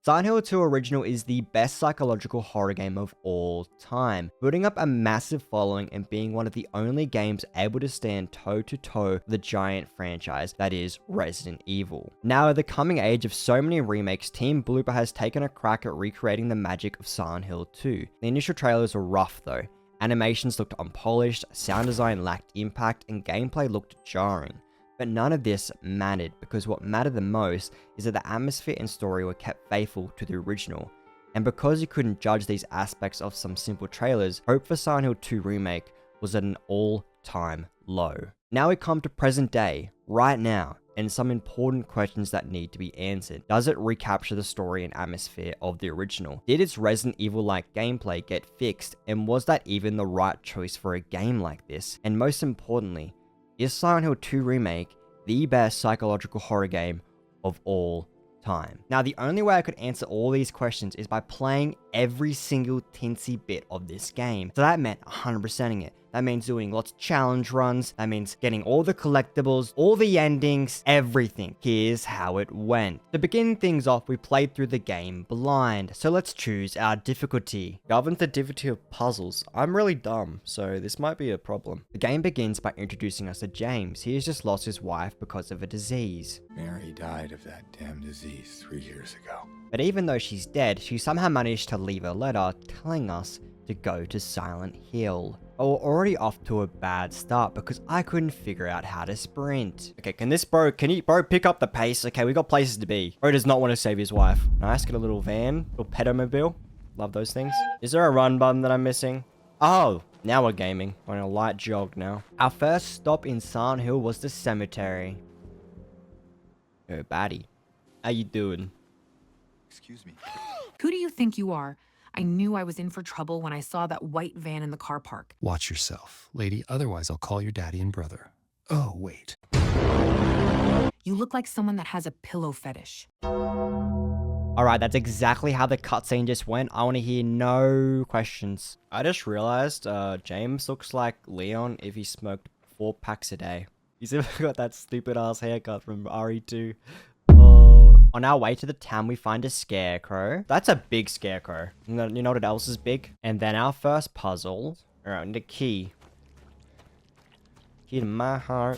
Silent Hill 2 Original is the best psychological horror game of all time, building up a massive following and being one of the only games able to stand toe-to-toe with the giant franchise that is Resident Evil. Now, at the coming age of so many remakes, Team Blooper has taken a crack at recreating the magic of Silent Hill 2. The initial trailers were rough though. Animations looked unpolished, sound design lacked impact, and gameplay looked jarring. But none of this mattered, because what mattered the most is that the atmosphere and story were kept faithful to the original. And because you couldn't judge these aspects of some simple trailers, hope for Silent Hill 2 Remake was at an all-time low. Now we come to present day, right now, and some important questions that need to be answered. Does it recapture the story and atmosphere of the original? Did its Resident Evil-like gameplay get fixed, and was that even the right choice for a game like this? And most importantly, is Silent Hill 2 Remake the best psychological horror game of all time? Now, the only way I could answer all these questions is by playing every single teensy bit of this game. So that meant 100%ing it. That means doing lots of challenge runs. That means getting all the collectibles, all the endings, everything. Here's how it went. To begin things off, we played through the game blind. So let's choose our difficulty. Governs the difficulty of puzzles. I'm really dumb, so this might be a problem. The game begins by introducing us to James. He has just lost his wife because of a disease. Mary died of that damn disease 3 years ago. But even though she's dead, she somehow managed to leave a letter telling us to go to Silent Hill. But we're already off to a bad start because I couldn't figure out how to sprint. Okay, can you pick up the pace? Okay, we got places to be. Bro does not want to save his wife. Nice, get a little van, little pedomobile. Love those things. Is there a run button that I'm missing? Oh, now we're gaming. We're on a light jog now. Our first stop in Silent Hill was the cemetery. Yo, baddie. How you doing? Excuse me. Who do you think you are? I knew I was in for trouble when I saw that white van in the car park. Watch yourself, lady. Otherwise, I'll call your daddy and brother. Oh, wait. You look like someone that has a pillow fetish. Alright, that's exactly how the cutscene just went. I want to hear no questions. I just realized James looks like Leon if he smoked 4 packs a day. He's even got that stupid ass haircut from RE2. On our way to the town, we find a scarecrow. That's a big scarecrow. You know what else is big? And then our first puzzle. Alright, and the key. Key to my heart.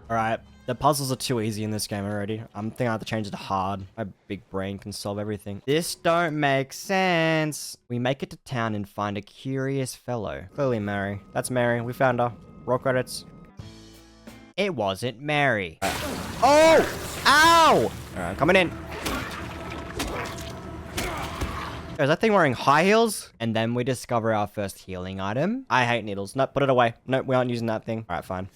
Alright, the puzzles are too easy in this game already. I'm thinking I have to change it to hard. My big brain can solve everything. This don't make sense. We make it to town and find a curious fellow. Clearly Mary. That's Mary. We found her. Roll credits. It wasn't Mary. Oh! Ow! Alright, coming in. Is that thing wearing high heels? And then we discover our first healing item. I hate needles. No, put it away. No, we aren't using that thing. Alright, fine.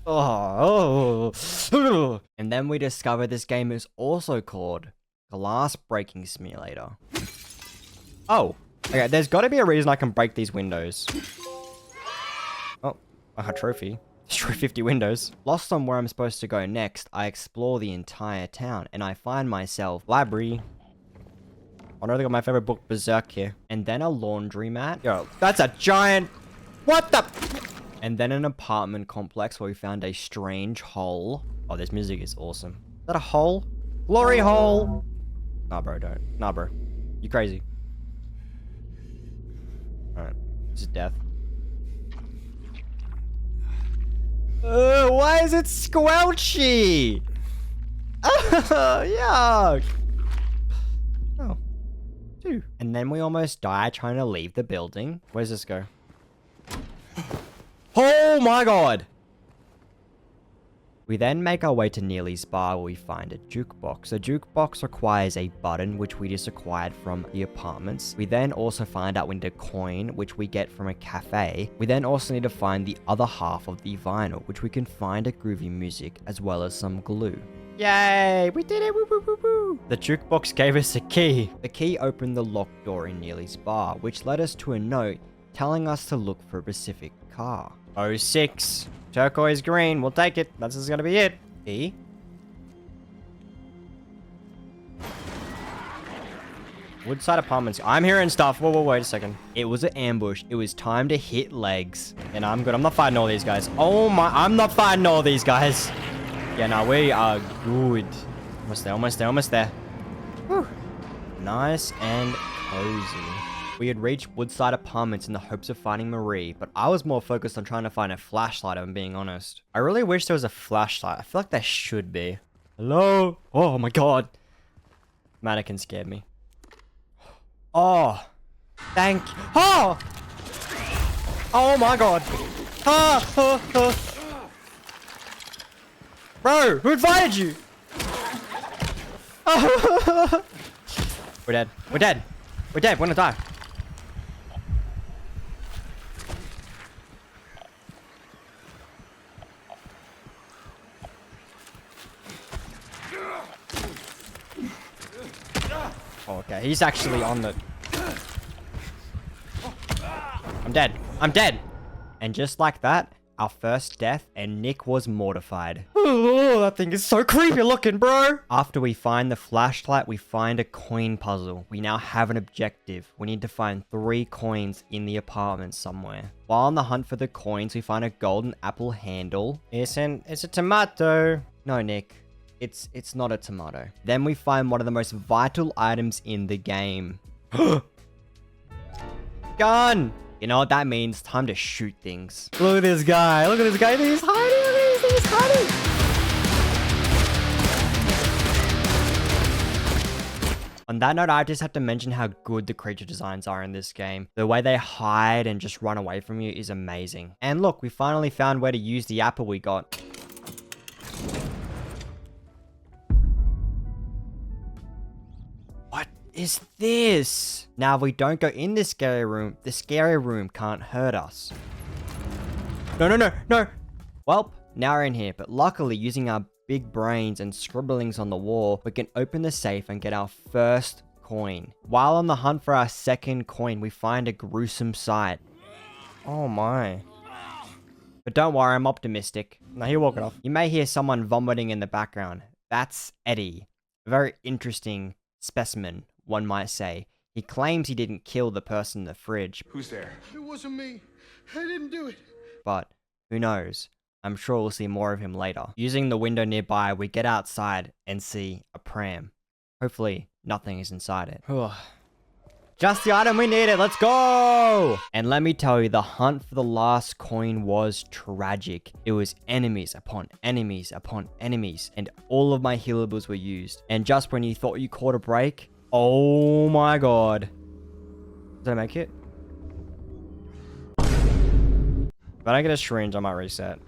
Oh. And then we discover this game is also called Glass Breaking Simulator. Oh. Okay, there's got to be a reason I can break these windows. Oh, a trophy. Destroy 50 windows. Lost on where I'm supposed to go next, I explore the entire town and I find myself library. I know they got my favorite book, Berserk, here. And then a laundromat. Yo, that's a giant... What the... And then an apartment complex where we found a strange hole. Oh, this music is awesome. Is that a hole? Glory hole! Nah, bro, don't. Nah, bro. You crazy. Alright. This is death. Why is it squelchy? Yuck. Oh. 2. And then we almost die trying to leave the building. Where's this go? Oh my god! We then make our way to Neely's bar where we find a jukebox. The jukebox requires a button which we just acquired from the apartments. We then also find out we need a coin which we get from a cafe. We then also need to find the other half of the vinyl which we can find at groovy music as well as some glue. Yay! We did it! Woo, woo, woo, woo. The jukebox gave us a key. The key opened the locked door in Neely's bar which led us to a note telling us to look for a specific car. 06. Turquoise green. We'll take it. This is gonna be it. E. Woodside Apartments. I'm hearing stuff. Whoa, wait a second. It was an ambush. It was time to hit legs. And I'm good. I'm not fighting all these guys. Oh my. I'm not fighting all these guys. Yeah, no, we are good. Almost there, almost there, almost there. Whew. Nice and cozy. We had reached Woodside Apartments in the hopes of finding Marie, but I was more focused on trying to find a flashlight, if I'm being honest. I really wish there was a flashlight. I feel like there should be. Hello? Oh my god. Mannequin scared me. Oh. Thank you. Oh! Oh my god. Bro, who invited you? We're dead. We're dead. We're dead. We're gonna die. Oh, okay. He's actually on the... I'm dead. I'm dead. And just like that, our first death, and Nick was mortified. Oh, that thing is so creepy looking, bro. After we find the flashlight, we find a coin puzzle. We now have an objective. We need to find 3 coins in the apartment somewhere. While on the hunt for the coins, we find a golden apple handle. It's a tomato. No, Nick. It's not a tomato. Then we find one of the most vital items in the game. Gun! You know what that means? Time to shoot things. Look at this guy. Look at this guy. He's hiding. Look at this. He's hiding. On that note, I just have to mention how good the creature designs are in this game. The way they hide and just run away from you is amazing. And look, we finally found where to use the apple we got. What is this? Now, if we don't go in this scary room, the scary room can't hurt us. No, no, no, no. Well, now we're in here, but luckily using our big brains and scribblings on the wall, we can open the safe and get our first coin. While on the hunt for our second coin, we find a gruesome sight. Oh my. But don't worry, I'm optimistic. Now he'll walk it off. You may hear someone vomiting in the background. That's Eddie. A very interesting specimen, one might say. He claims he didn't kill the person in the fridge. Who's there? It wasn't me. I didn't do it. But who knows? I'm sure we'll see more of him later. Using the window nearby, we get outside and see a pram. Hopefully, nothing is inside it. Just the item we needed, let's go! And let me tell you, the hunt for the last coin was tragic. It was enemies upon enemies upon enemies, and all of my healables were used. And just when you thought you caught a break, oh my god. Did I make it? If I don't get a syringe, I might reset.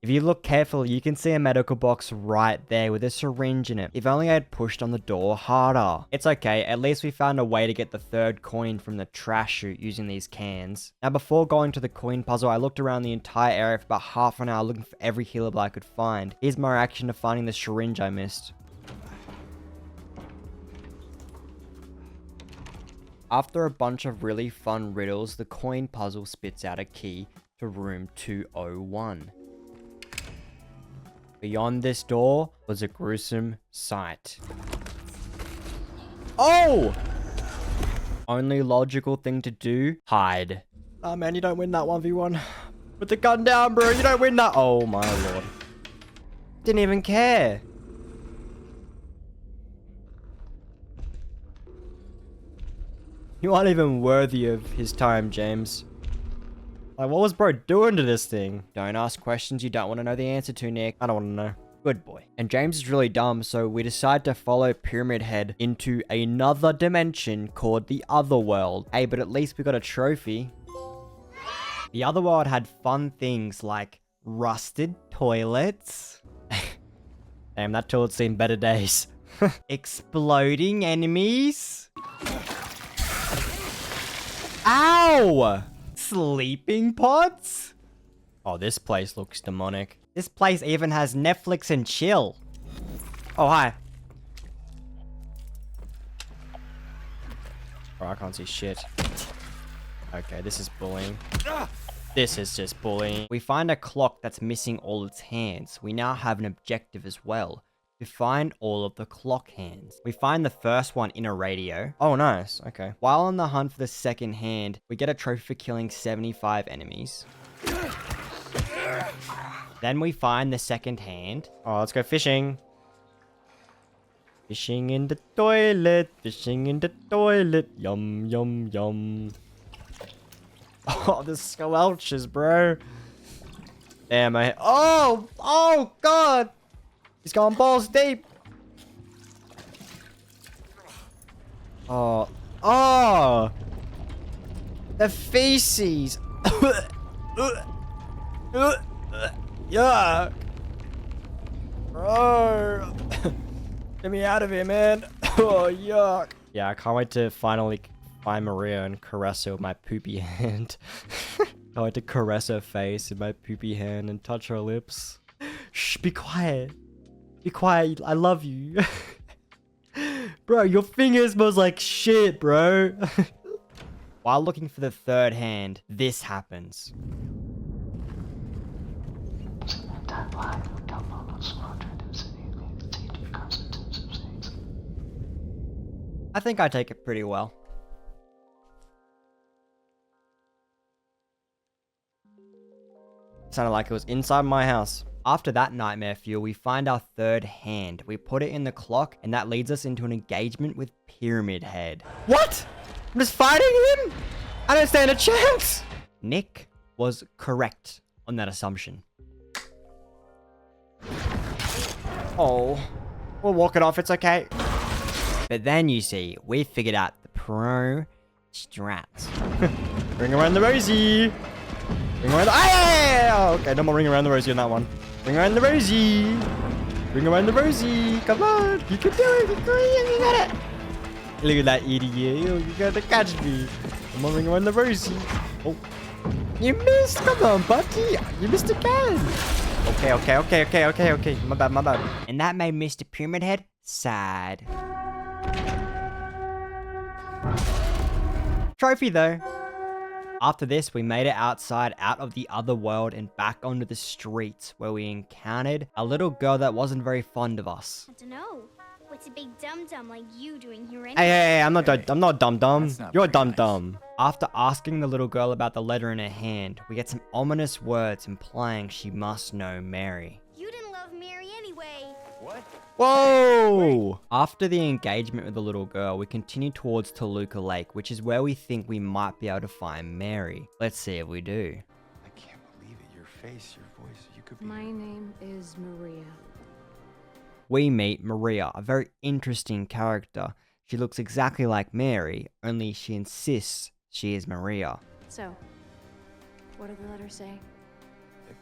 If you look carefully, you can see a medical box right there with a syringe in it. If only I had pushed on the door harder. It's okay, at least we found a way to get the third coin from the trash chute using these cans. Now before going to the coin puzzle, I looked around the entire area for about half an hour looking for every healable I could find. Here's my reaction to finding the syringe I missed. After a bunch of really fun riddles, the coin puzzle spits out a key to room 201. Beyond this door was a gruesome sight. Oh! Only logical thing to do, hide. Oh man, you don't win that 1v1. Put the gun down, bro, you don't win that. Oh my lord. Didn't even care. You aren't even worthy of his time, James. Like, what was bro doing to this thing? Don't ask questions you don't want to know the answer to, Nick. I don't want to know. Good boy. And James is really dumb, so we decide to follow Pyramid Head into another dimension called the Otherworld. Hey, but at least we got a trophy. The Otherworld had fun things like rusted toilets. Damn, that toilet's seen better days. Exploding enemies. Ow! Sleeping pods? Oh, this place looks demonic. This place even has Netflix and chill. Oh, hi. Oh, I can't see shit. Okay, this is bullying. This is just bullying. We find a clock that's missing all its hands. We now have an objective as well. To find all of the clock hands. We find the first one in a radio. Oh, nice. Okay. While on the hunt for the second hand, we get a trophy for killing 75 enemies. Then we find the second hand. Oh, let's go fishing. Fishing in the toilet, fishing in the toilet. Yum, yum, yum. Oh, the squelches, bro. Damn, oh, God. He's going balls deep. Oh. The feces. Yuck. Bro. Get me out of here, man. Oh, yuck. Yeah, I can't wait to finally find Maria and caress her with my poopy hand. I wait to caress her face with my poopy hand and touch her lips. Shh, be quiet. Be quiet. I love you. Bro, your finger smells like shit, bro. While looking for the third hand, this happens. I think I take it pretty well. Sounded like it was inside my house. After that nightmare fuel, we find our third hand. We put it in the clock, and that leads us into an engagement with Pyramid Head. What? I'm just fighting him? I don't stand a chance. Nick was correct on that assumption. Oh, we'll walk it off. It's okay. But then you see, we figured out the pro strats. Ring around the rosy. Ring around the... Oh, okay, no more ring around the rosy on that one. Ring around the rosy. Ring around the rosy. Come on. You can do it. You got it. Look at that idiot. You gotta catch me. Come on, ring around the rosy. Oh. You missed. Come on, buddy. You missed again. Okay. My bad. And that made Mr. Pyramid Head sad. Trophy though. After this, we made it outside, out of the other world and back onto the streets where we encountered a little girl that wasn't very fond of us. I don't know. What's a big dum-dum like you doing here anyway? Hey, I'm not dum-dum. You're very dum-dum. After asking the little girl about the letter in her hand, we get some ominous words implying she must know Mary. You didn't love Mary anyway. What? Whoa! After the engagement with the little girl, we continue towards Toluca Lake, which is where we think we might be able to find Mary. Let's see if we do. I can't believe it. Your face, your voice, you could be... My name is Maria. We meet Maria, a very interesting character. She looks exactly like Mary, only she insists she is Maria. So, what do the letters say?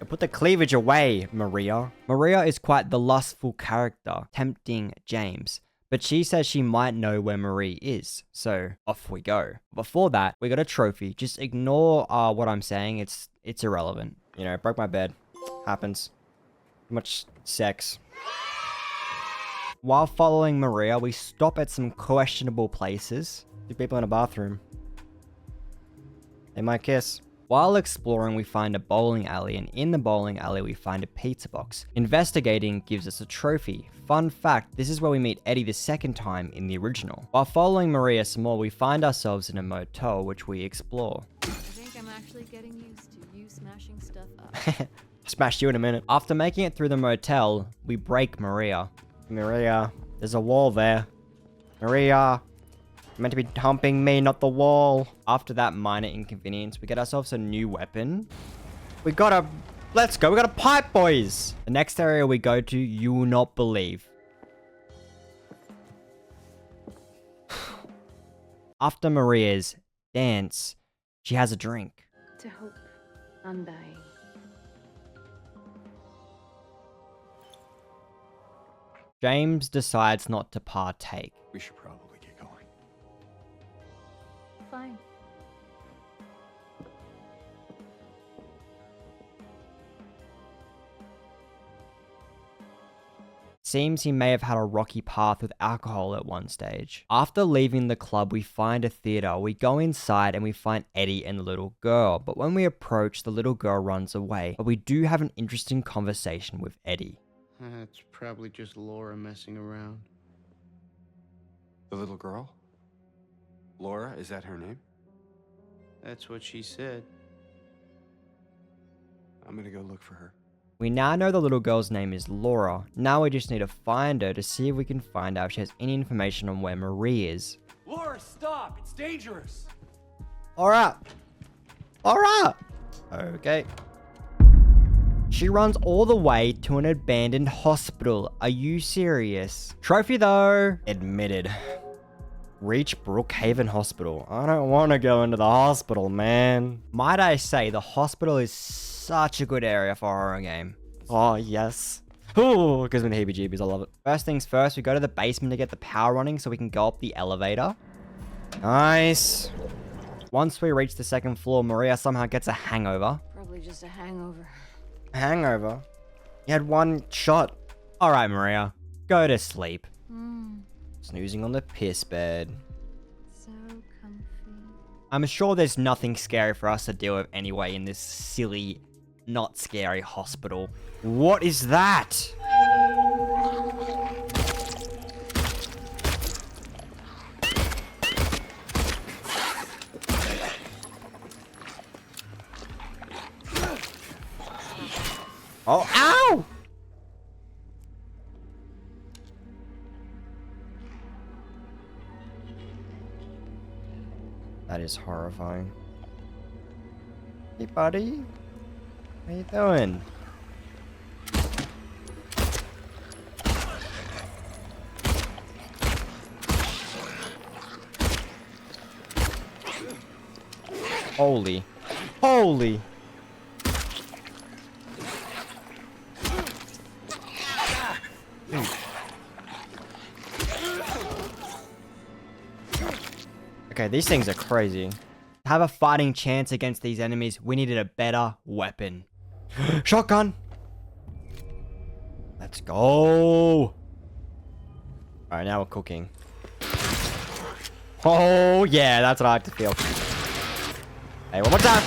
Put the cleavage away, Maria. Maria is quite the lustful character, tempting James. But she says she might know where Marie is, so off we go. Before that, we got a trophy. Just ignore what I'm saying, it's irrelevant. You know, broke my bed. Happens. Too much sex. While following Maria, we stop at some questionable places. Two people in a bathroom. They might kiss. While exploring, we find a bowling alley, and in the bowling alley, we find a pizza box. Investigating gives us a trophy. Fun fact, this is where we meet Eddie the second time in the original. While following Maria some more, we find ourselves in a motel, which we explore. I think I'm actually getting used to you smashing stuff up. Smash you in a minute. After making it through the motel, we break Maria. Maria, there's a wall there. Maria. You're meant to be humping me, not the wall. After that minor inconvenience, we get ourselves a new weapon. Let's go. We got a pipe, boys. The next area we go to, you will not believe. After Maria's dance, she has a drink. To hope, undying. James decides not to partake. We should probably get going. Fine. Seems he may have had a rocky path with alcohol at one stage. After leaving the club, we find a theater. We go inside and we find Eddie and the little girl. But when we approach, the little girl runs away. But we do have an interesting conversation with Eddie. It's probably just Laura messing around. The little girl? Laura, is that her name? That's what she said. I'm gonna go look for her. We now know the little girl's name is Laura. Now we just need to find her to see if we can find out if she has any information on where Marie is. Laura, stop! It's dangerous! Laura! Laura! Okay. She runs all the way to an abandoned hospital. Are you serious? Trophy though. Admitted. Reach Brookhaven Hospital. I don't want to go into the hospital, man. Might I say, the hospital is such a good area for a horror game. Oh, yes. Ooh, gives me the heebie-jeebies. I love it. First things first, we go to the basement to get the power running so we can go up the elevator. Nice. Once we reach the second floor, Maria somehow gets a hangover. Probably just a hangover. Hangover? You had one shot. All right, Maria. Go to sleep. Snoozing on the piss bed. So comfy. I'm sure there's nothing scary for us to deal with anyway in this silly, not scary hospital. What is that? Oh, ow! That is horrifying. Hey, buddy. How you doing? Holy. Holy. Okay, these things are crazy. To have a fighting chance against these enemies, we needed a better weapon. Shotgun! Let's go! Alright, now we're cooking. Oh, yeah, that's what I like to feel. Hey, one more time!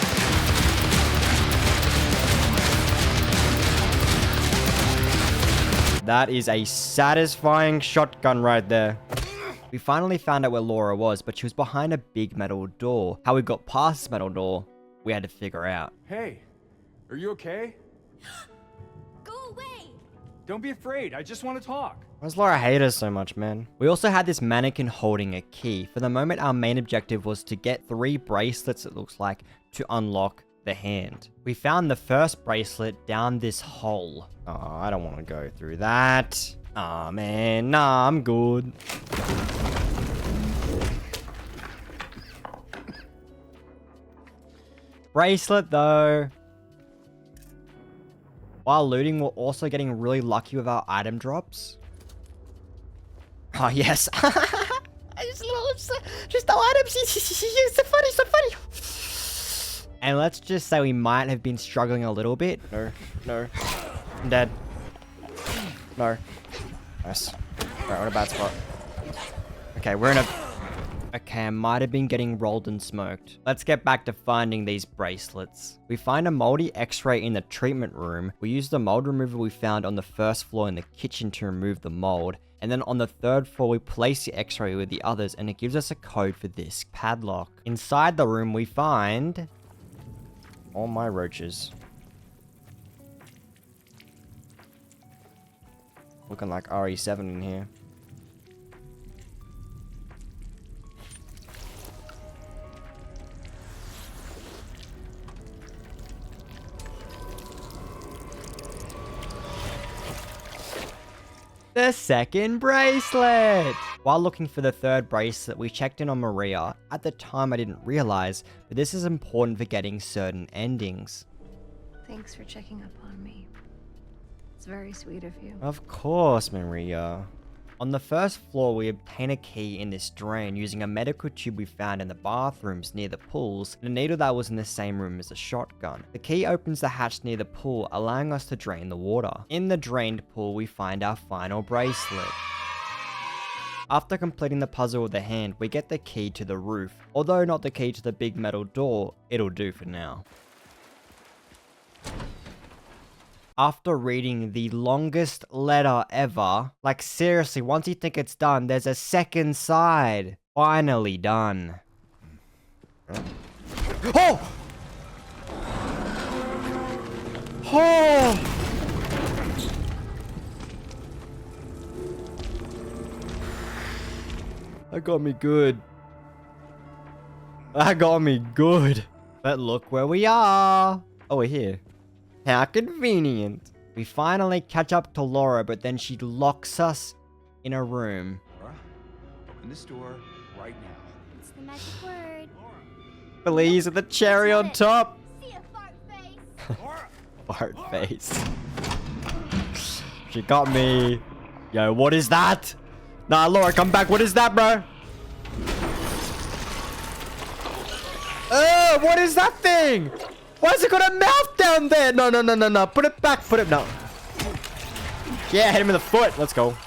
That is a satisfying shotgun right there. We finally found out where Laura was, but she was behind a big metal door. How we got past this metal door, we had to figure out. Hey, are you okay? Go away! Don't be afraid, I just want to talk. Why does Laura hate us so much, man? We also had this mannequin holding a key. For the moment, our main objective was to get 3 bracelets, it looks like, to unlock the hand. We found the first bracelet down this hole. Oh, I don't want to go through that. Aw, man. Nah, I'm good. Bracelet, though. While looting, we're also getting really lucky with our item drops. Oh, yes. just the items. It's so funny, so funny. And let's just say we might have been struggling a little bit. No. I'm dead. No. Nice. Alright, what a bad spot. Okay, we're in a... Okay, I might have been getting rolled and smoked. Let's get back to finding these bracelets. We find a moldy x-ray in the treatment room. We use the mold remover we found on the first floor in the kitchen to remove the mold. And then on the 3rd floor, we place the x-ray with the others and it gives us a code for this padlock. Inside the room, we find... all my roaches. Looking like RE7 in here. The second bracelet! While looking for the 3rd bracelet, we checked in on Maria. At the time, I didn't realize, but this is important for getting certain endings. Thanks for checking up on me. It's very sweet of you. Of course, Maria. On the 1st floor, we obtain a key in this drain using a medical tube we found in the bathrooms near the pools, and a needle that was in the same room as the shotgun. The key opens the hatch near the pool, allowing us to drain the water. In the drained pool, we find our final bracelet. After completing the puzzle with the hand, we get the key to the roof. Although not the key to the big metal door, it'll do for now. After reading the longest letter ever, like seriously, once you think it's done, there's a second side. Finally done. Oh! Oh! That got me good. That got me good. But look where we are. Oh, we're here. How convenient. We finally catch up to Laura, but then she locks us in a room. Laura, open this door right now. It's the magic word. Please, with the cherry on top. See a fart face. Fart face. She got me. Yo, what is that? Nah, Laura, come back. What is that, bro? What is that thing? Why has it got a mouth down there? No, no, no, no, no. Put it back. Put it. No. Yeah, hit him in the foot. Let's go.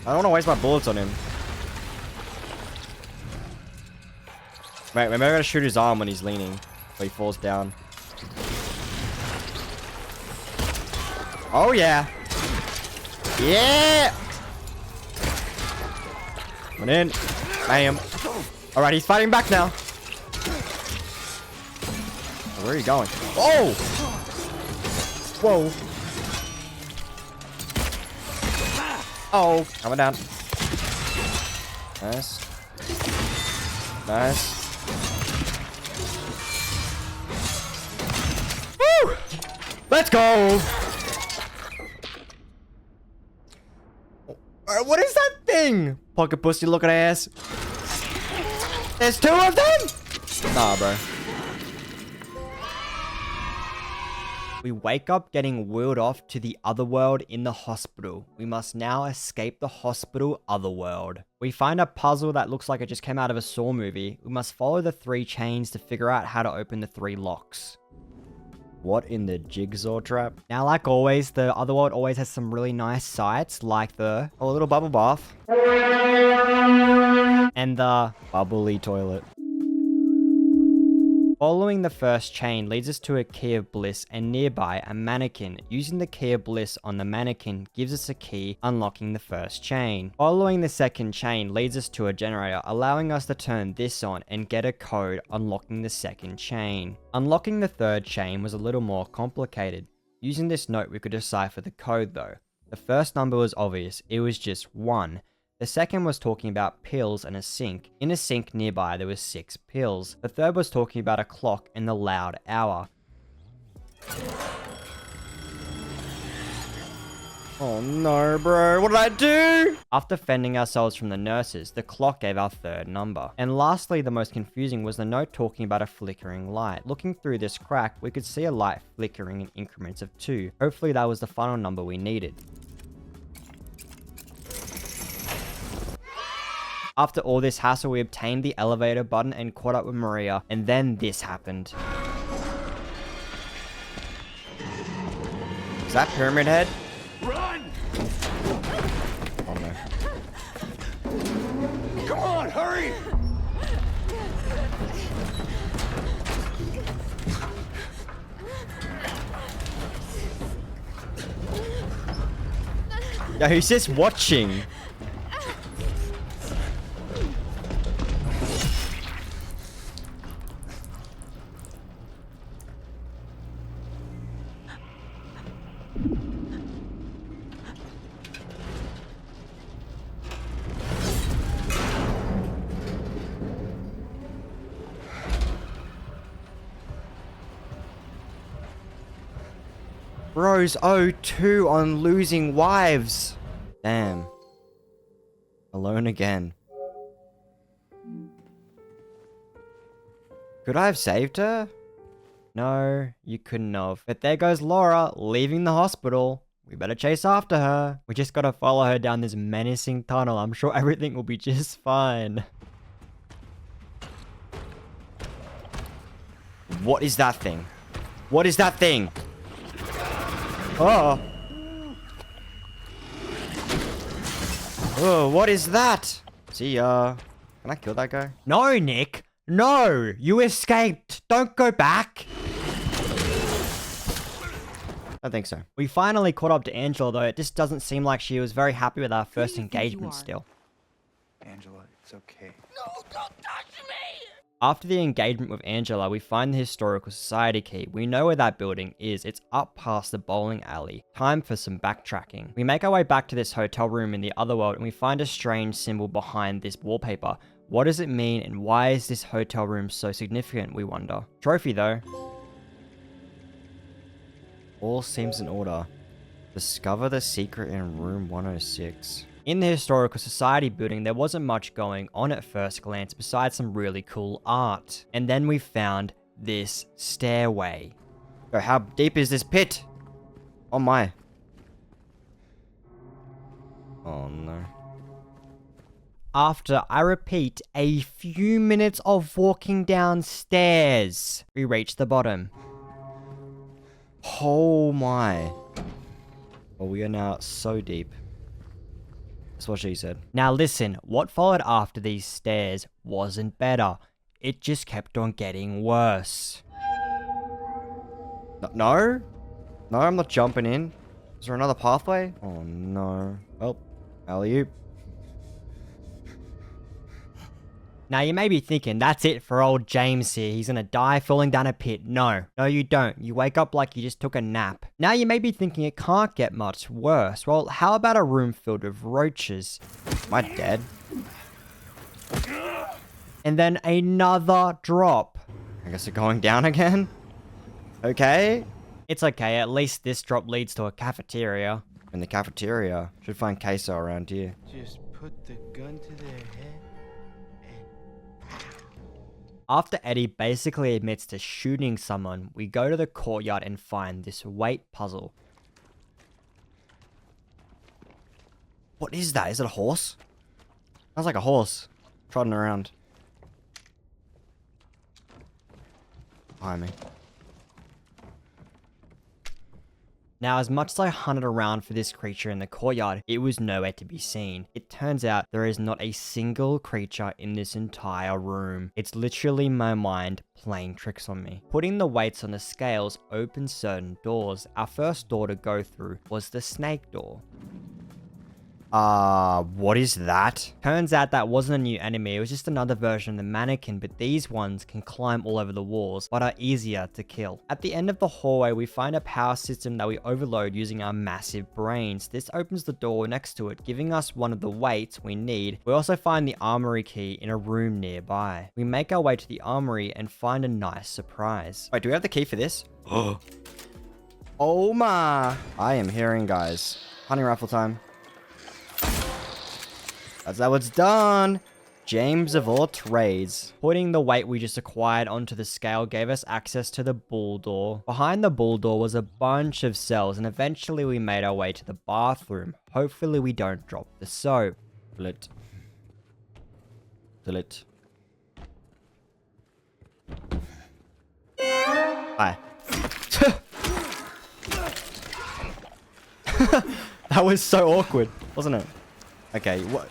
I don't want to waste my bullets on him. Wait, maybe I gotta shoot his arm when he's leaning. Or he falls down. Oh, yeah. Yeah! Come in. Bam. Alright, he's fighting back now. Where are you going? Oh! Whoa. Oh, coming down. Nice. Nice. Woo! Let's go! Alright, what is that thing? Pocket pussy looking ass. There's 2 of them? Nah, bro. We wake up getting wheeled off to the otherworld in the hospital. We must now escape the hospital otherworld. We find a puzzle that looks like it just came out of a Saw movie. We must follow the 3 chains to figure out how to open the 3 locks. What in the jigsaw trap? Now, like always, the otherworld always has some really nice sights, like the little bubble bath and the bubbly toilet. Following the first chain leads us to a key of bliss and nearby a mannequin. Using the key of bliss on the mannequin gives us a key, unlocking the first chain. Following the second chain leads us to a generator, allowing us to turn this on and get a code, unlocking the second chain. Unlocking the third chain was a little more complicated. Using this note we could decipher the code though. The first number was obvious, it was just 1. The second was talking about pills and a sink. In a sink nearby there was 6 pills. The third was talking about a clock and the loud hour. Oh no, bro, what did I do? After fending ourselves from the nurses, the clock gave our third number. And lastly, the most confusing was the note talking about a flickering light. Looking through this crack, we could see a light flickering in increments of 2. Hopefully that was the final number we needed. After all this hassle, we obtained the elevator button and caught up with Maria, and then this happened. Is that Pyramid Head? Run! Oh no. Come on, hurry! Yeah, who's just watching? Bros 02 on losing wives. Damn. Alone again. Could I have saved her? No, you couldn't have. But there goes Laura, leaving the hospital. We better chase after her. We just gotta follow her down this menacing tunnel. I'm sure everything will be just fine. What is that thing? What is that thing? Oh. Oh, what is that? See ya. Can I kill that guy? No, Nick. No, you escaped. Don't go back. I think so. We finally caught up to Angela, though. It just doesn't seem like she was very happy with our first engagement still. Angela, it's okay. No, don't touch me! After the engagement with Angela, we find the Historical Society key. We know where that building is. It's up past the bowling alley. Time for some backtracking. We make our way back to this hotel room in the other world and we find a strange symbol behind this wallpaper. What does it mean and why is this hotel room so significant, we wonder. Trophy though. All seems in order. Discover the secret in room 106. In the Historical Society building, there wasn't much going on at first glance besides some really cool art. And then we found this stairway. Bro, how deep is this pit? Oh my. Oh no. After, I repeat, a few minutes of walking downstairs, we reach the bottom. Oh my. Well, we are now so deep. That's what she said. Now listen, what followed after these stairs wasn't better. It just kept on getting worse. No? No, I'm not jumping in. Is there another pathway? Oh no. Well, alley-oop. Now you may be thinking, that's it for old James here, he's gonna die falling down a pit. No, you don't. You wake up like you just took a nap. Now you may be thinking it can't get much worse. Well, how about a room filled with roaches? Am I dead? And then another drop. I guess they're going down again? Okay. It's okay, at least this drop leads to a cafeteria. In the cafeteria, should find queso around here. Just put the gun to their head. After Eddie basically admits to shooting someone, we go to the courtyard and find this weight puzzle. What is that? Is it a horse? Sounds like a horse trotting around. Behind me. Now, as much as I hunted around for this creature in the courtyard, it was nowhere to be seen. It turns out there is not a single creature in this entire room. It's literally my mind playing tricks on me. Putting the weights on the scales opens certain doors. Our first door to go through was the snake door. What is that? Turns out that wasn't a new enemy, it was just another version of the mannequin, but these ones can climb all over the walls, but are easier to kill. At the end of the hallway, we find a power system that we overload using our massive brains. This opens the door next to it, giving us one of the weights we need. We also find the armory key in a room nearby. We make our way to the armory and find a nice surprise. Wait, do we have the key for this? Oh my! I am hearing, guys. Hunting rifle time. That's how it's done. James of all trades. Putting the weight we just acquired onto the scale gave us access to the bull door. Behind the bull door was a bunch of cells and eventually we made our way to the bathroom. Hopefully we don't drop the soap. Delete. Hi. That was so awkward, wasn't it? Okay, what?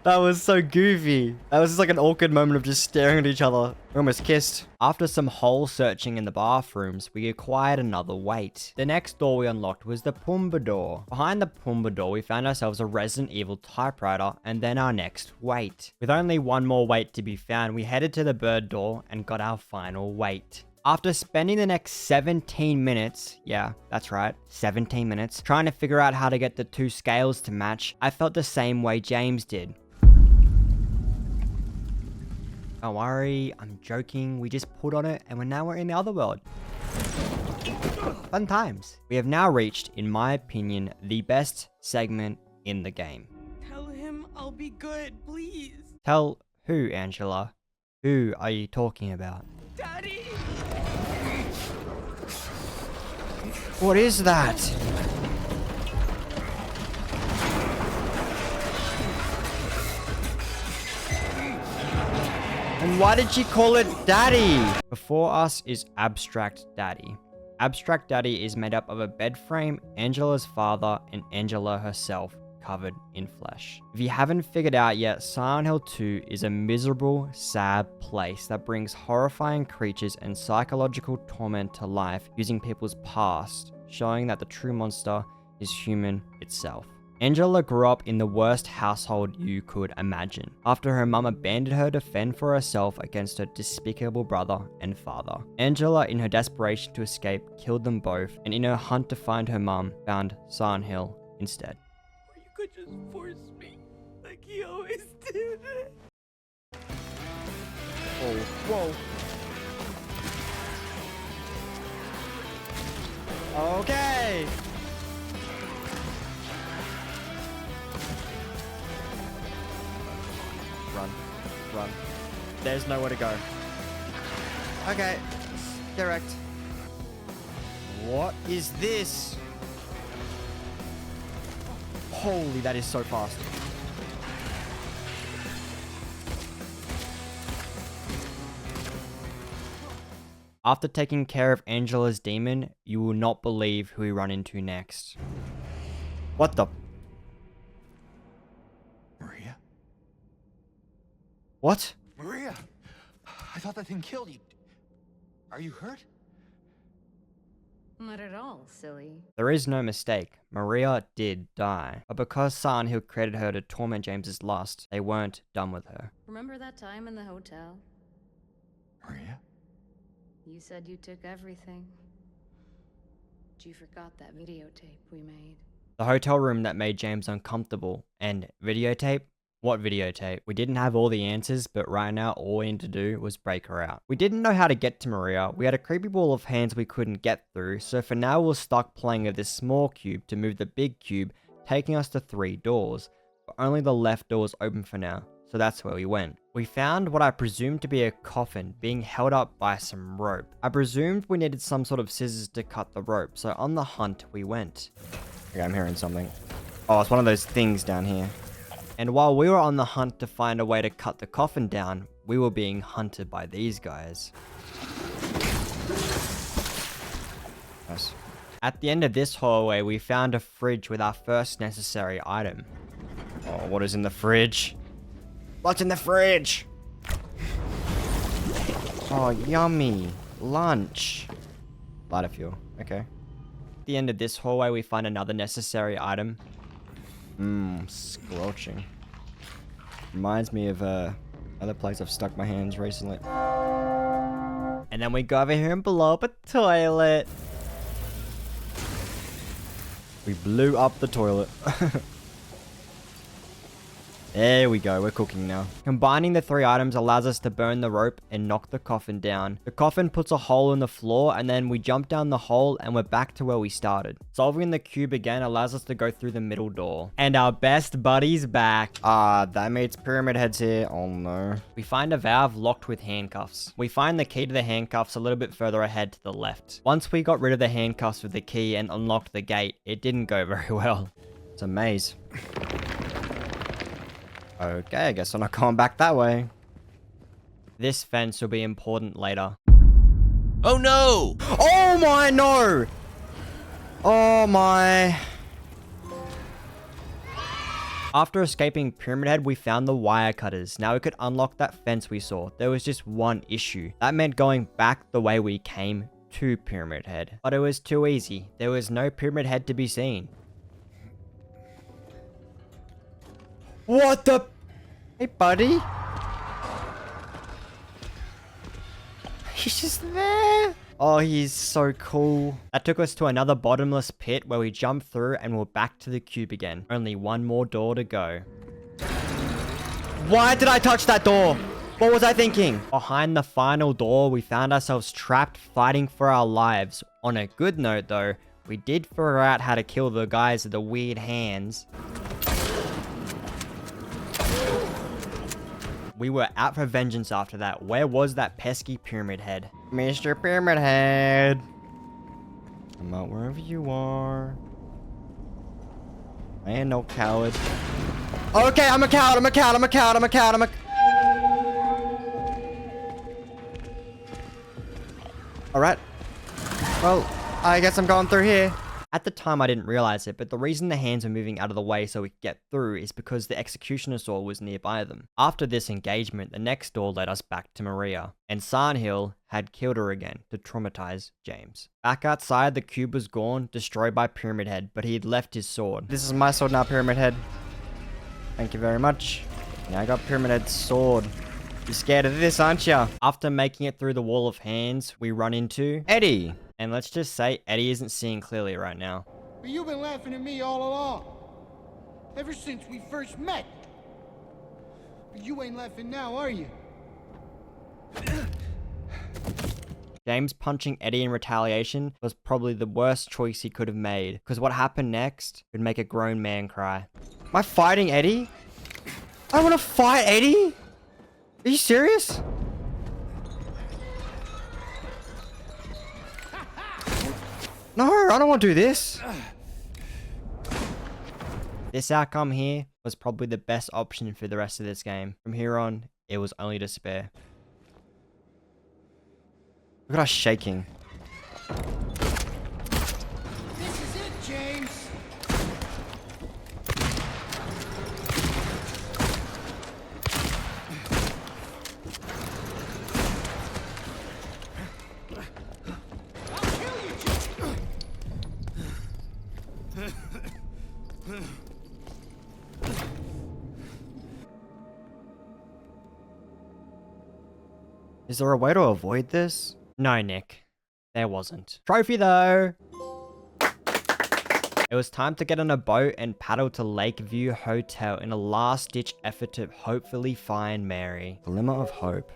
That was so goofy. That was just like an awkward moment of just staring at each other. We almost kissed. After some hole searching in the bathrooms, we acquired another weight. The next door we unlocked was the Pumbaa door. Behind the Pumbaa door, we found ourselves a Resident Evil typewriter and then our next weight. With only one more weight to be found, we headed to the bird door and got our final weight. After spending the next 17 minutes, yeah, that's right, 17 minutes, trying to figure out how to get the two scales to match, I felt the same way James did. Don't worry, I'm joking, we just put on it and we're in the other world. Fun times. We have now reached, in my opinion, the best segment in the game. Tell him I'll be good, please. Tell who, Angela? Who are you talking about? Daddy! What is that? And why did she call it Daddy? Before us is Abstract Daddy. Abstract Daddy is made up of a bed frame, Angela's father, and Angela herself, covered in flesh. If you haven't figured out yet, Silent Hill 2 is a miserable, sad place that brings horrifying creatures and psychological torment to life using people's past, showing that the true monster is human itself. Angela grew up in the worst household you could imagine, after her mum abandoned her to fend for herself against her despicable brother and father. Angela, in her desperation to escape, killed them both, and in her hunt to find her mum, found Silent Hill instead. Or you could just force me, like he always did. Oh, whoa. Okay. Run. There's nowhere to go. Okay. Direct. What is this? Holy, that is so fast. After taking care of Angela's demon, you will not believe who we run into next. What the? Maria? What? Maria! I thought that thing killed you. Are you hurt? Not at all, silly. There is no mistake. Maria did die. But because Silent Hill created her to torment James's lust, they weren't done with her. Remember that time in the hotel? Maria? You said you took everything. But you forgot that videotape we made. The hotel room that made James uncomfortable. And videotape? What videotape? We didn't have all the answers, but right now all we needed to do was break her out. We didn't know how to get to Maria. We had a creepy ball of hands we couldn't get through, so for now we're stuck playing with this small cube to move the big cube, taking us to 3 doors. But only the left door was open for now, so that's where we went. We found what I presumed to be a coffin being held up by some rope. I presumed we needed some sort of scissors to cut the rope, so on the hunt we went. Okay, I'm hearing something. Oh, it's one of those things down here. And while we were on the hunt to find a way to cut the coffin down, we were being hunted by these guys. Nice. At the end of this hallway, we found a fridge with our first necessary item. Oh, what is in the fridge? What's in the fridge? Oh, yummy. Lunch. Lighter fuel. Okay. At the end of this hallway, we find another necessary item. Squelching. Reminds me of other place I've stuck my hands recently. And then we go over here and blow up a toilet. We blew up the toilet. There we go, we're cooking now. Combining the 3 items allows us to burn the rope and knock the coffin down. The coffin puts a hole in the floor and then we jump down the hole and we're back to where we started. Solving the cube again allows us to go through the middle door. And our best buddy's back. That means Pyramid Head's here. Oh no. We find a valve locked with handcuffs. We find the key to the handcuffs a little bit further ahead to the left. Once we got rid of the handcuffs with the key and unlocked the gate, it didn't go very well. It's a maze. Okay, I guess I'm not going back that way. This fence will be important later. Oh no! Oh my, no! Oh my. After escaping Pyramid Head, we found the wire cutters. Now we could unlock that fence we saw. There was just one issue. That meant going back the way we came to Pyramid Head. But it was too easy. There was no Pyramid Head to be seen. What the? Hey, buddy. He's just there. Oh, he's so cool. That took us to another bottomless pit where we jumped through and we're back to the cube again. Only one more door to go. Why did I touch that door? What was I thinking? Behind the final door, we found ourselves trapped fighting for our lives. On a good note though, we did figure out how to kill the guys with the weird hands. We were out for vengeance after that. Where was that pesky Pyramid Head? Mr. Pyramid Head. I'm out wherever you are. I ain't no coward. Okay, I'm a coward, I'm a coward, I'm a coward, I'm a coward, I'm a... Alright. Well, I guess I'm going through here. At the time I didn't realize it, but the reason the hands were moving out of the way so we could get through is because the executioner saw was nearby them. After this engagement, the next door led us back to Maria, and Sarnhill had killed her again to traumatize James. Back outside, the cube was gone, destroyed by Pyramid Head, but he had left his sword. This is my sword now, Pyramid Head. Thank you very much. Now I got Pyramid Head's sword. You're scared of this, aren't you? After making it through the wall of hands, we run into Eddie. And let's just say Eddie isn't seeing clearly right now. But you've been laughing at me all along. Ever since we first met. But you ain't laughing now, are you? James punching Eddie in retaliation was probably the worst choice he could have made, because what happened next would make a grown man cry. Am I fighting Eddie? I want to fight Eddie? Are you serious? No, I don't want to do this. This outcome here was probably the best option for the rest of this game. From here on, it was only despair. Look at us shaking. This is it, James. I'll kill you, James. Is there a way to avoid this? No, Nick. There wasn't. Trophy though! It was time to get on a boat and paddle to Lakeview Hotel in a last-ditch effort to hopefully find Mary. Glimmer of hope.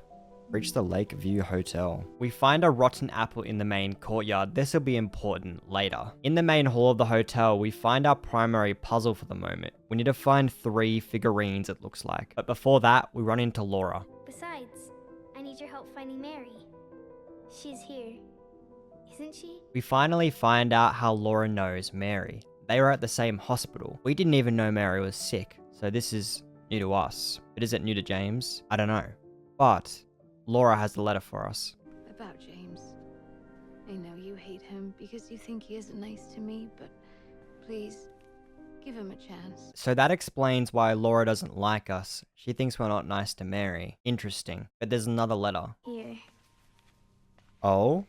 Reach the Lakeview Hotel. We find a rotten apple in the main courtyard. This will be important later. In the main hall of the hotel, we find our primary puzzle for the moment. We need to find 3 figurines, it looks like. But before that, we run into Laura. Besides, I need your help finding Mary. She's here, isn't she? We finally find out how Laura knows Mary. They were at the same hospital. We didn't even know Mary was sick, so this is new to us. But is it new to James? I don't know. But Laura has the letter for us. About James. I know you hate him because you think he isn't nice to me, but please, give him a chance. So that explains why Laura doesn't like us. She thinks we're not nice to Mary. Interesting. But there's another letter. Here. Oh?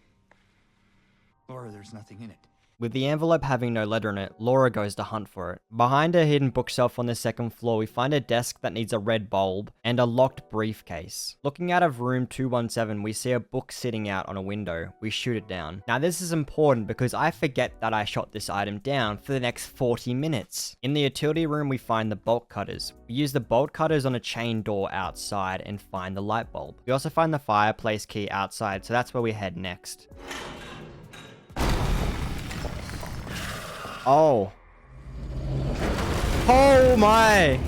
Laura, there's nothing in it. With the envelope having no letter in it, Laura goes to hunt for it. Behind a hidden bookshelf on the second floor, we find a desk that needs a red bulb and a locked briefcase. Looking out of room 217, we see a book sitting out on a window. We shoot it down. Now this is important because I forget that I shot this item down for the next 40 minutes. In the utility room, we find the bolt cutters. We use the bolt cutters on a chain door outside and find the light bulb. We also find the fireplace key outside, so that's where we head next. Oh. Oh my!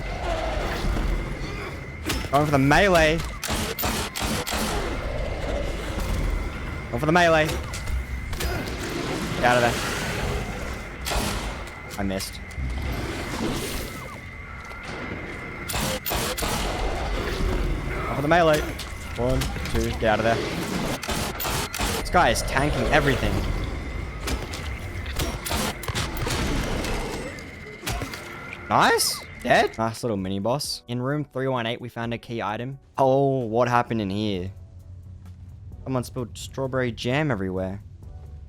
Going for the melee. Going for the melee. Get out of there. I missed. Going for the melee. 1, 2, get out of there. This guy is tanking everything. Nice. Dead. Nice little mini boss. In room 318, we found a key item. Oh, what happened in here? Someone spilled strawberry jam everywhere.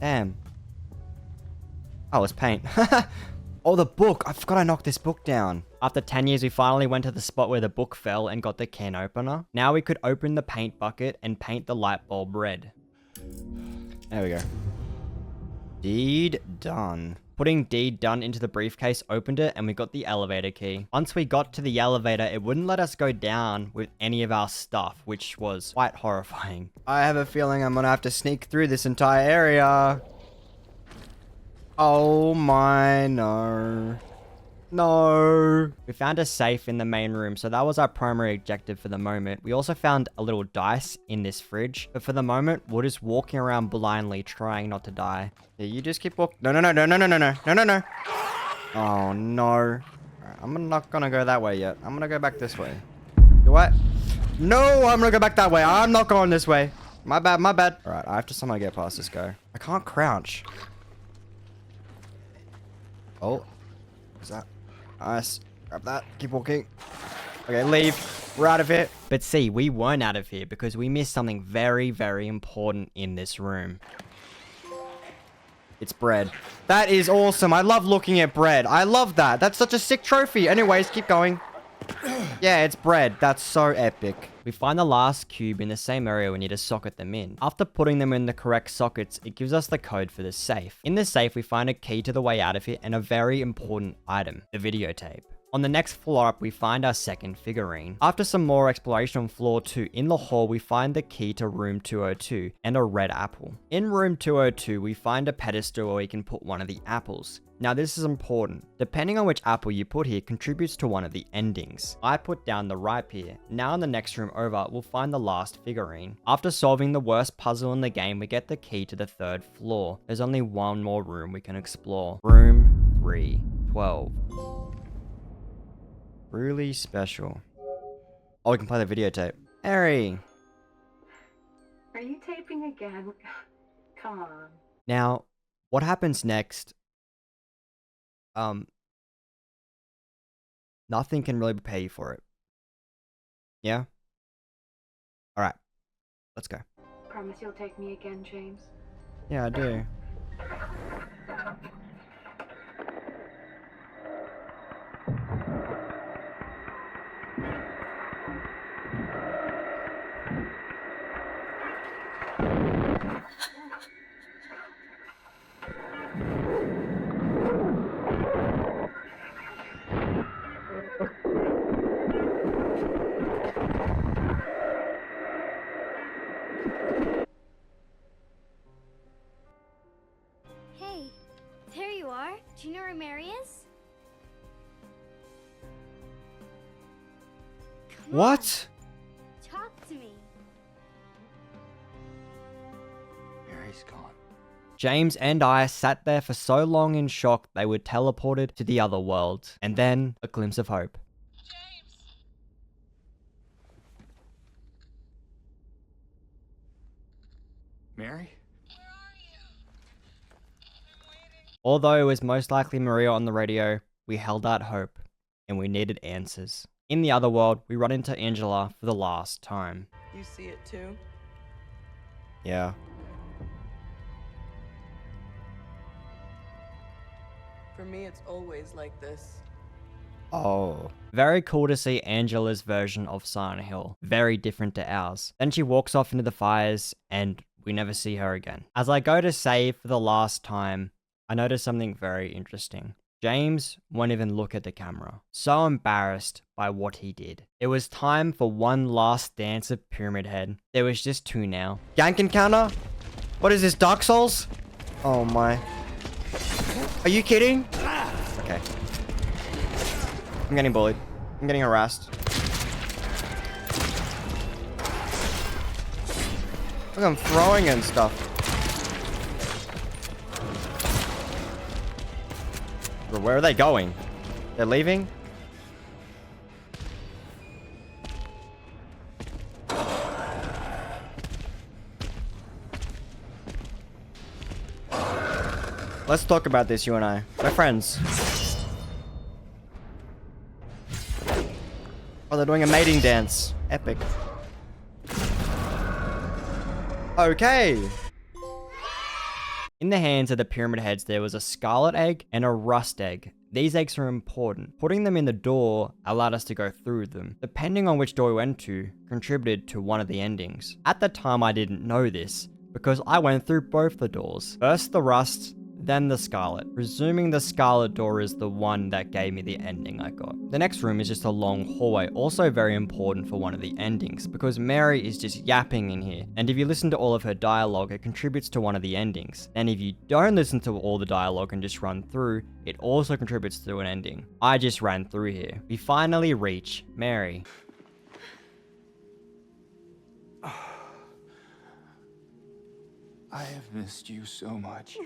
Damn. Oh, it's paint. Oh, the book. I forgot I knocked this book down. After 10 years, we finally went to the spot where the book fell and got the can opener. Now we could open the paint bucket and paint the light bulb red. There we go. Deed done. Putting deed done into the briefcase opened it and we got the elevator key. Once we got to the elevator, it wouldn't let us go down with any of our stuff, which was quite horrifying. I have a feeling I'm gonna have to sneak through this entire area. Oh my no. No. We found a safe in the main room, so that was our primary objective for the moment. We also found a little dice in this fridge, but for the moment, we're just walking around blindly trying not to die. Yeah, you just keep walking. No, no, no, no, no, no, no, no, no, no, no. Oh no. Alright, I'm not gonna go that way yet. I'm gonna go back this way. Do what? No, I'm gonna go back that way. I'm not going this way. My bad, my bad. Alright, I have to somehow get past this guy. I can't crouch. Oh, what's that? Nice. Grab that. Keep walking. Okay, leave. We're out of here. But see, we weren't out of here because we missed something very, very important in this room. It's bread. That is awesome. I love looking at bread. I love that. That's such a sick trophy. Anyways, keep going. Yeah, it's bread. That's so epic. We find the last cube in the same area we need to socket them in. After putting them in the correct sockets, it gives us the code for the safe. In the safe, we find a key to the way out of here and a very important item, the videotape. On the next floor up, we find our second figurine. After some more exploration on floor 2, in the hall, we find the key to room 202 and a red apple. In room 202, we find a pedestal where we can put one of the apples. Now this is important. Depending on which apple you put here contributes to one of the endings. I put down the ripe here. Now in the next room over, we'll find the last figurine. After solving the worst puzzle in the game, we get the key to the 3rd floor. There's only one more room we can explore. Room 312. Really special. Oh, we can play the videotape. Harry! Are you taping again? Come on. Now, what happens next? Nothing can really prepare you for it. Yeah? Alright. Let's go. Promise you'll take me again, James? Yeah, I do. Hey, there you are. Do you know where Mary is? Come What? on, talk to me. Mary's gone. James and I sat there for so long in shock they were teleported to the other world. And then, a glimpse of hope. Mary? Although it was most likely Maria on the radio, we held out hope, and we needed answers. In the other world, we run into Angela for the last time. You see it too? Yeah. For me, it's always like this. Oh. Very cool to see Angela's version of Silent Hill. Very different to ours. Then she walks off into the fires, and we never see her again. As I go to save for the last time, I notice something very interesting. James won't even look at the camera. So embarrassed by what he did. It was time for one last dance of Pyramid Head. There was just 2 now. Gank encounter? What is this, Dark Souls? Oh my. Are you kidding? Okay. I'm getting bullied. I'm getting harassed. Look, I'm throwing and stuff. Where are they going? They're leaving? Let's talk about this, you and I. We're friends. Oh, they're doing a mating dance. Epic. Okay. In the hands of the Pyramid Heads, there was a scarlet egg and a rust egg. These eggs are important. Putting them in the door allowed us to go through them. Depending on which door we went to, contributed to one of the endings. At the time, I didn't know this, because I went through both the doors. First the rust, then the scarlet. Presuming the scarlet door is the one that gave me the ending I got. The next room is just a long hallway, also very important for one of the endings, because Mary is just yapping in here. And if you listen to all of her dialogue, it contributes to one of the endings. And if you don't listen to all the dialogue and just run through, it also contributes to an ending. I just ran through here. We finally reach Mary. I have missed you so much.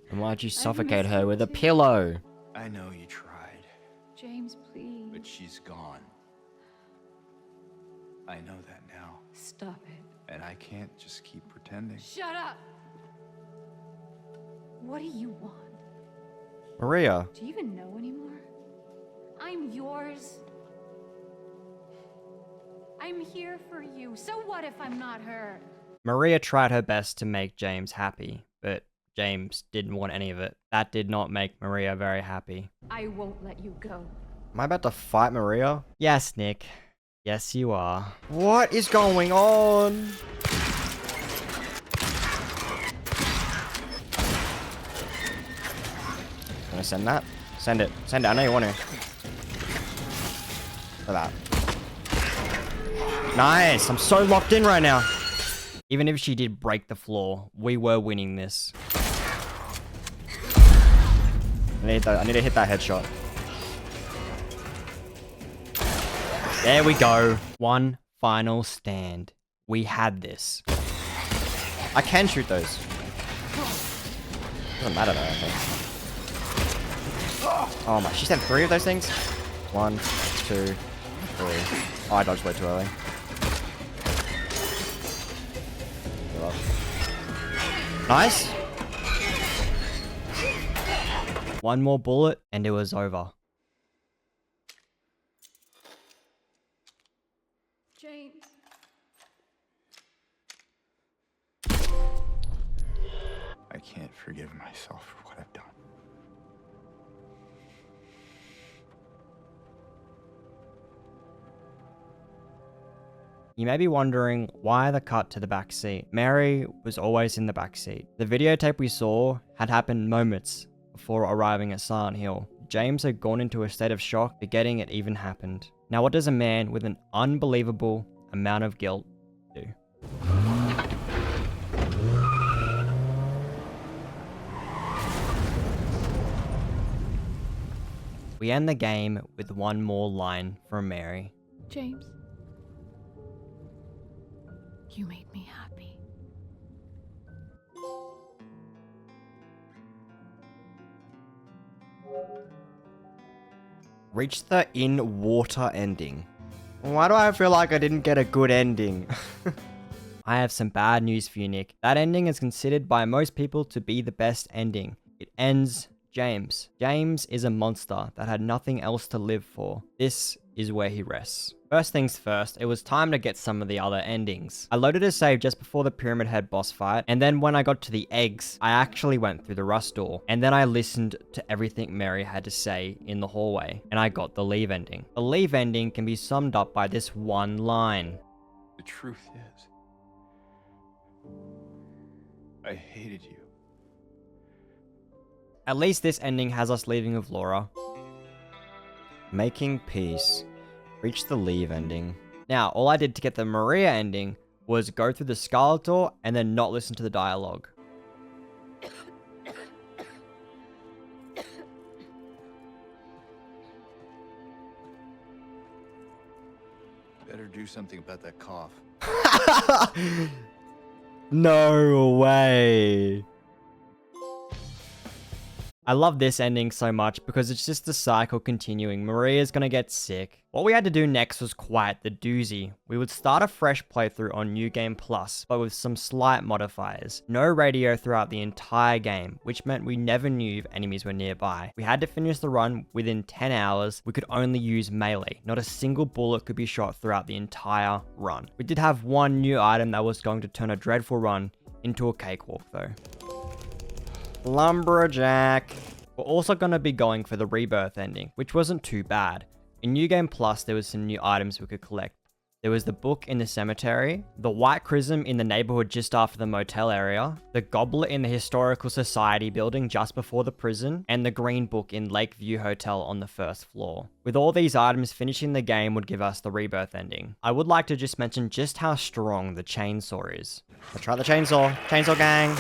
And why'd you suffocate her with a pillow? I know you tried, James, please. but she's gone. I know that now, Stop it. and I can't just keep pretending. Shut up! What do you want? Maria. Do you even know anymore? I'm yours. I'm here for you. So what if I'm not her? Maria tried her best to make James happy, but James didn't want any of it. That did not make Maria very happy. I won't let you go. Am I about to fight Maria? Yes, Nick. Yes, you are. What is going on? Gonna send that? Send it. Send it. I know you want to. Look at that. Nice. I'm so locked in right now. Even if she did break the floor, we were winning this. I need to hit that headshot. There we go. One final stand. We had this. I can shoot those. Doesn't matter though, I think. Oh my, she sent 3 of those things? 1, 2, 3. Oh, I dodged way too early. Nice. One more bullet and it was over. James. I can't forgive myself for what I've done. You may be wondering why the cut to the back seat. Mary was always in the back seat. The videotape we saw had happened moments before arriving at Silent Hill. James had gone into a state of shock, forgetting it even happened. Now what does a man with an unbelievable amount of guilt do? We end the game with one more line from Mary. James. You made me happy. Reach the in-water ending. Why do I feel like I didn't get a good ending? I have some bad news for you, Nick. That ending is considered by most people to be the best ending. It ends James. James is a monster that had nothing else to live for. This is where he rests. First things first, it was time to get some of the other endings. I loaded a save just before the Pyramid Head boss fight, and then when I got to the eggs, I actually went through the rust door, and then I listened to everything Mary had to say in the hallway, and I got the leave ending. The leave ending can be summed up by this one line. The truth is, I hated you. At least this ending has us leaving with Laura. Making peace. Reach the leave ending. Now, all I did to get the Maria ending was go through the Scarlet door and then not listen to the dialogue. Better do something about that cough. No way. I love this ending so much because it's just the cycle continuing. Maria's gonna get sick. What we had to do next was quite the doozy. We would start a fresh playthrough on New Game Plus, but with some slight modifiers. No radio throughout the entire game, which meant we never knew if enemies were nearby. We had to finish the run within 10 hours. We could only use melee. Not a single bullet could be shot throughout the entire run. We did have one new item that was going to turn a dreadful run into a cakewalk though. Lumberjack. We're also going to be going for the rebirth ending, which wasn't too bad. In New Game Plus, there was some new items we could collect. There was the book in the cemetery, the white chrism in the neighborhood just after the motel area, the goblet in the historical society building just before the prison, and the green book in Lakeview Hotel on the first floor. With all these items, finishing the game would give us the rebirth ending. I would like to just mention just how strong the chainsaw is. Let's try the chainsaw. Chainsaw gang.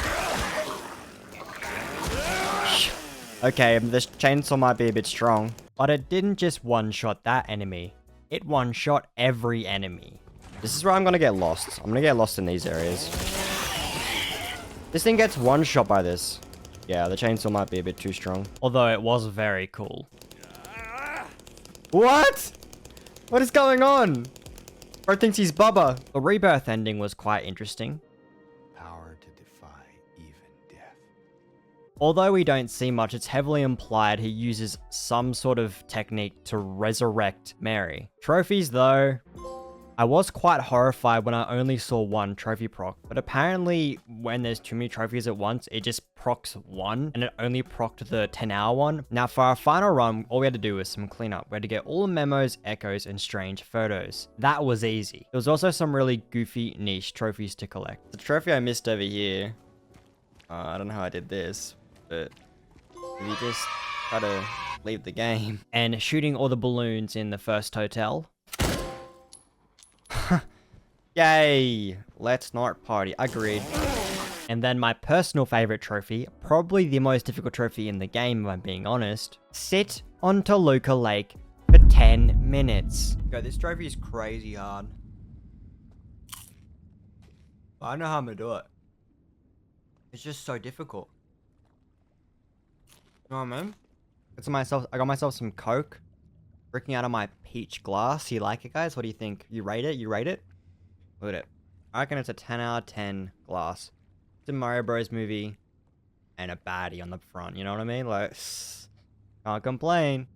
Okay, this chainsaw might be a bit strong, but it didn't just one-shot that enemy. It one-shot every enemy. This is where I'm gonna get lost. I'm gonna get lost in these areas. This thing gets one-shot by this. Yeah, the chainsaw might be a bit too strong. Although it was very cool. What? What is going on? Bro thinks he's Bubba. The rebirth ending was quite interesting. Power to defy even death. Although we don't see much, it's heavily implied he uses some sort of technique to resurrect Mary. Trophies though, I was quite horrified when I only saw one trophy proc, but apparently when there's too many trophies at once, it just procs one, and it only procced the 10-hour one. Now for our final run, all we had to do was some cleanup. We had to get all the memos, echoes, and strange photos. That was easy. There was also some really goofy niche trophies to collect. The trophy I missed over here, I don't know how I did this, but you just try to leave the game. And shooting all the balloons in the first hotel. Yay! Let's not party. Agreed. And then my personal favorite trophy, probably the most difficult trophy in the game if I'm being honest, sit on Toluca Lake for 10 minutes. Go, this trophy is crazy hard. I don't know how I'm gonna do it. It's just so difficult. You know what I mean? I got myself some Coke. Drinking out of my peach glass. You like it, guys? What do you think? You rate it? You rate it? Look at it. I reckon it's a 10 out of 10 glass. It's a Mario Bros movie. And a baddie on the front. You know what I mean? Like, can't complain.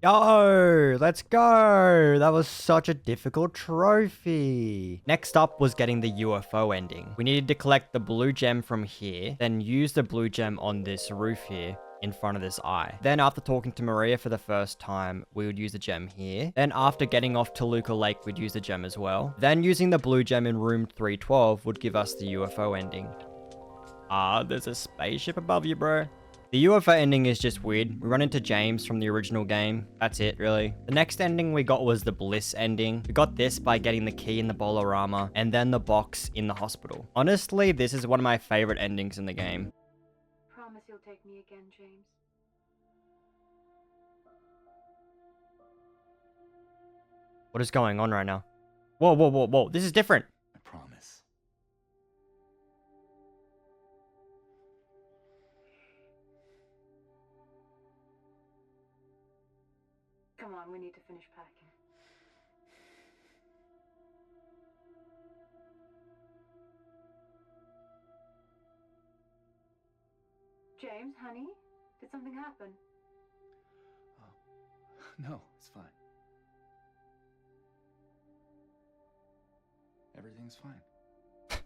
Yo, let's go. That was such a difficult trophy. Next up was getting the UFO ending. We needed to collect the blue gem from here, then use the blue gem on this roof here in front of this eye. Then after talking to Maria for the first time, we would use the gem here. Then after getting off Toluca Lake, we'd use the gem as well. Then using the blue gem in room 312 would give us the UFO ending. There's a spaceship above you, bro. The UFO ending is just weird. We run into James from the original game. That's it, really. The next ending we got was the Bliss ending. We got this by getting the key in the Bolorama and then the box in the hospital. Honestly, this is one of my favorite endings in the game. Promise you'll take me again, James. What is going on right now? Whoa, whoa, whoa, whoa. This is different. I promise. Come on, we need to finish packing. James, honey, did something happen? No, it's fine. Everything's fine.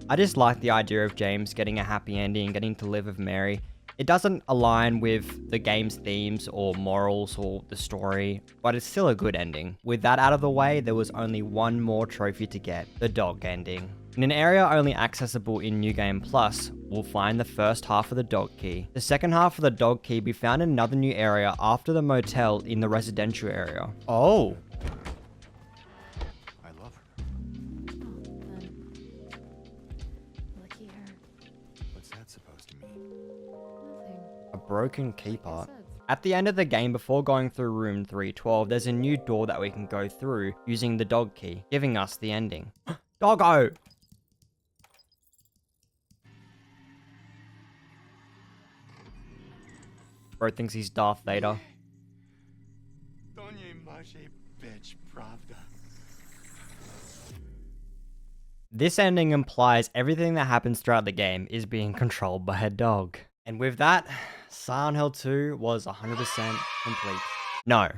I just like the idea of James getting a happy ending, getting to live with Mary. It doesn't align with the game's themes or morals or the story, but it's still a good ending. With that out of the way, there was only one more trophy to get, the dog ending. In an area only accessible in New Game Plus, we'll find the first half of the dog key. The second half of the dog key we found in another new area after the motel in the residential area. Oh. I love her. Lucky her. What's that supposed to mean? Nothing. A broken key Like I part. said. At the end of the game, before going through room 312, there's a new door that we can go through using the dog key, giving us the ending. Doggo! Bro thinks he's Darth Vader. This ending implies everything that happens throughout the game is being controlled by a dog. And with that, Silent Hill 2 was 100% complete. No,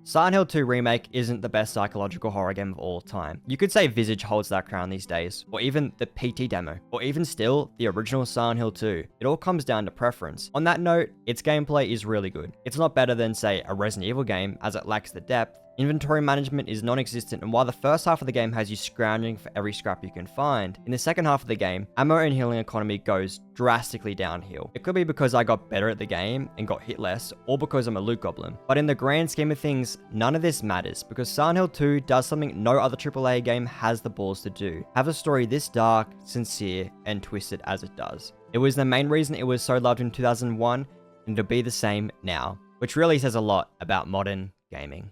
Silent Hill 2 Remake isn't the best psychological horror game of all time. You could say Visage holds that crown these days, or even the PT demo, or even still, the original Silent Hill 2. It all comes down to preference. On that note, its gameplay is really good. It's not better than, say, a Resident Evil game, as it lacks the depth. Inventory management is non-existent, and while the first half of the game has you scrounging for every scrap you can find, in the second half of the game, ammo and healing economy goes drastically downhill. It could be because I got better at the game and got hit less, or because I'm a loot goblin. But in the grand scheme of things, none of this matters, because Silent Hill 2 does something no other AAA game has the balls to do. Have a story this dark, sincere, and twisted as it does. It was the main reason it was so loved in 2001, and it'll be the same now, which really says a lot about modern gaming.